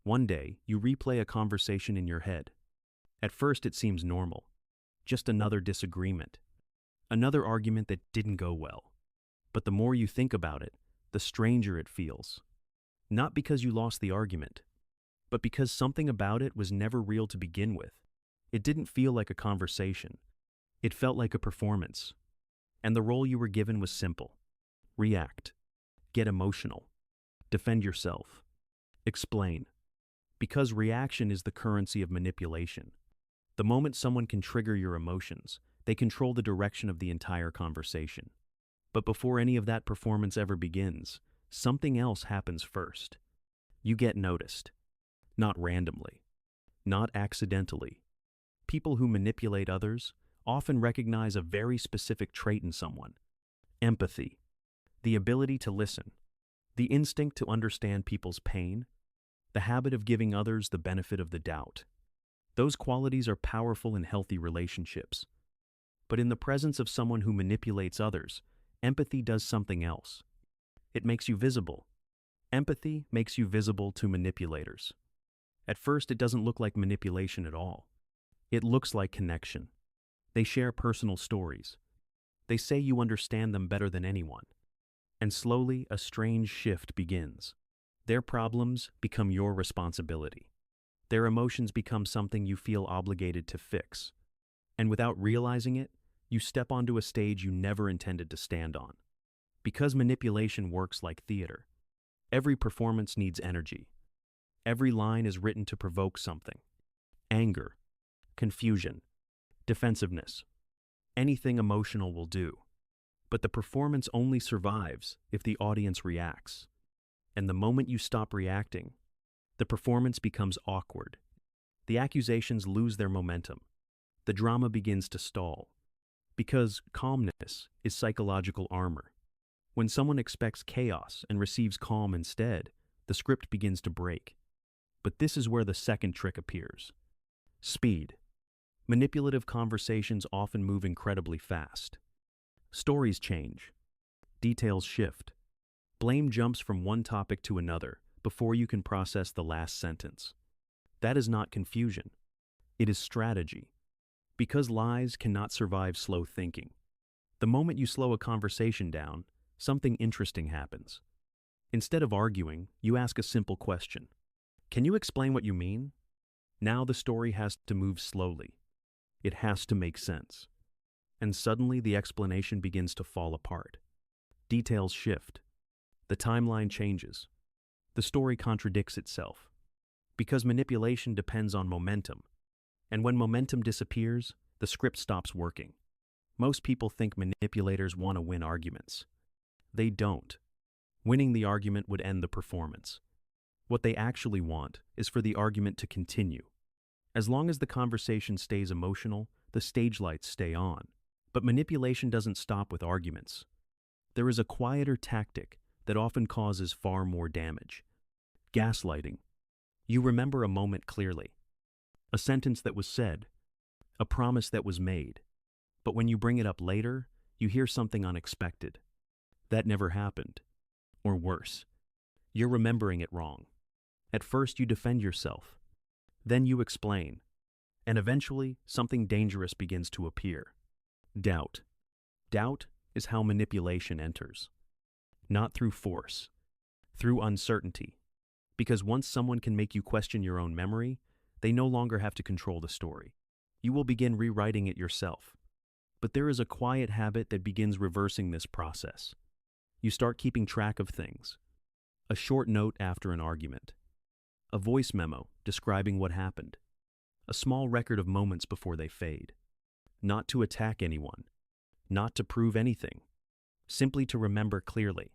One day, you replay a conversation in your head. At first, it seems normal. Just another disagreement. Another argument that didn't go well. But the more you think about it, the stranger it feels. Not because you lost the argument, but because something about it was never real to begin with. It didn't feel like a conversation. It felt like a performance. And the role you were given was simple. React. Get emotional. Defend yourself. Explain. Because reaction is the currency of manipulation. The moment someone can trigger your emotions, they control the direction of the entire conversation. But before any of that performance ever begins, something else happens first. You get noticed. Not randomly. Not accidentally. People who manipulate others often recognize a very specific trait in someone. Empathy. The ability to listen. The instinct to understand people's pain. The habit of giving others the benefit of the doubt. Those qualities are powerful in healthy relationships. But in the presence of someone who manipulates others, empathy does something else. It makes you visible. Empathy makes you visible to manipulators. At first, it doesn't look like manipulation at all. It looks like connection. They share personal stories. They say you understand them better than anyone. And slowly, a strange shift begins. Their problems become your responsibility. Their emotions become something you feel obligated to fix. And without realizing it, you step onto a stage you never intended to stand on. Because manipulation works like theater. Every performance needs energy. Every line is written to provoke something. Anger, confusion, defensiveness. Anything emotional will do. But the performance only survives if the audience reacts. And the moment you stop reacting, the performance becomes awkward. The accusations lose their momentum. The drama begins to stall. Because calmness is psychological armor. When someone expects chaos and receives calm instead, the script begins to break. But this is where the second trick appears. Speed. Manipulative conversations often move incredibly fast. Stories change. Details shift. Blame jumps from one topic to another before you can process the last sentence. That is not confusion. It is strategy. Because lies cannot survive slow thinking. The moment you slow a conversation down, something interesting happens. Instead of arguing, you ask a simple question. Can you explain what you mean? Now the story has to move slowly. It has to make sense. And suddenly the explanation begins to fall apart. Details shift. The timeline changes. The story contradicts itself. Because manipulation depends on momentum. And when momentum disappears, the script stops working. Most people think manipulators want to win arguments. They don't. Winning the argument would end the performance. What they actually want is for the argument to continue. As long as the conversation stays emotional, the stage lights stay on. But manipulation doesn't stop with arguments. There is a quieter tactic that often causes far more damage. Gaslighting. You remember a moment clearly. A sentence that was said. A promise that was made. But when you bring it up later, you hear something unexpected. That never happened. Or worse, you're remembering it wrong. At first you defend yourself. Then you explain. And eventually, something dangerous begins to appear. Doubt. Doubt is how manipulation enters. Not through force. Through uncertainty. Because once someone can make you question your own memory, they no longer have to control the story. You will begin rewriting it yourself. But there is a quiet habit that begins reversing this process. You start keeping track of things. A short note after an argument. A voice memo describing what happened. A small record of moments before they fade. Not to attack anyone. Not to prove anything. Simply to remember clearly.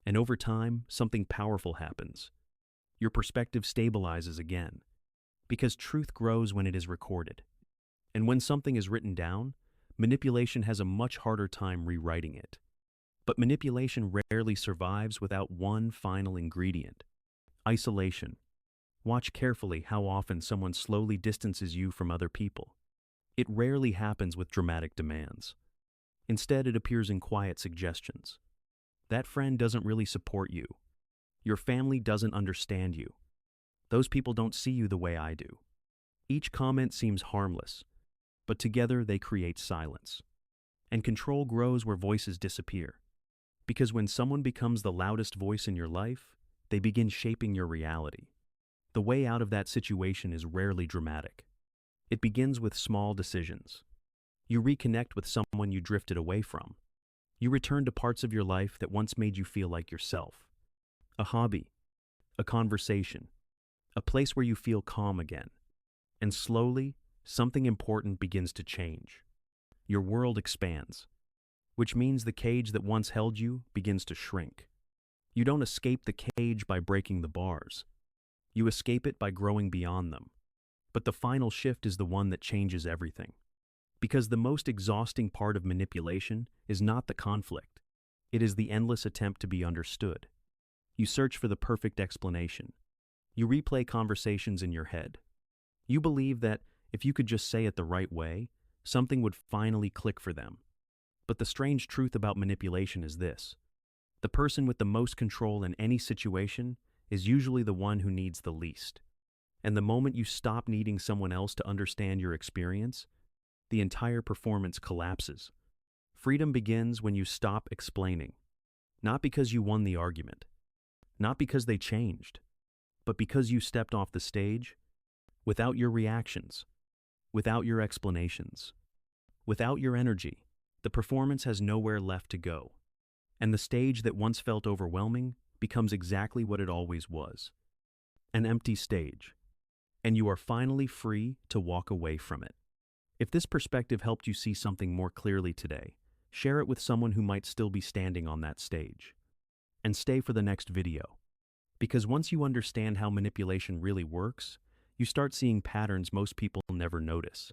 And over time, something powerful happens. Your perspective stabilizes again. Because truth grows when it is recorded. And when something is written down, manipulation has a much harder time rewriting it. But manipulation rarely survives without one final ingredient. Isolation. Watch carefully how often someone slowly distances you from other people. It rarely happens with dramatic demands. Instead, it appears in quiet suggestions. That friend doesn't really support you. Your family doesn't understand you. Those people don't see you the way I do. Each comment seems harmless, but together they create silence. And control grows where voices disappear. Because when someone becomes the loudest voice in your life, they begin shaping your reality. The way out of that situation is rarely dramatic. It begins with small decisions. You reconnect with someone you drifted away from. You return to parts of your life that once made you feel like yourself. A hobby, a conversation, a place where you feel calm again. And slowly, something important begins to change. Your world expands, which means the cage that once held you begins to shrink. You don't escape the cage by breaking the bars. You escape it by growing beyond them. But the final shift is the one that changes everything. Because the most exhausting part of manipulation is not the conflict. It is the endless attempt to be understood. You search for the perfect explanation. You replay conversations in your head. You believe that if you could just say it the right way, something would finally click for them. But the strange truth about manipulation is this: the person with the most control in any situation is usually the one who needs the least. And the moment you stop needing someone else to understand your experience, the entire performance collapses. Freedom begins when you stop explaining. Not because you won the argument, not because they changed, but because you stepped off the stage without your reactions, without your explanations, without your energy. The performance has nowhere left to go. And the stage that once felt overwhelming becomes exactly what it always was: an empty stage. And you are finally free to walk away from it. If this perspective helped you see something more clearly today, share it with someone who might still be standing on that stage. And stay for the next video. Because once you understand how manipulation really works, you start seeing patterns most people never notice.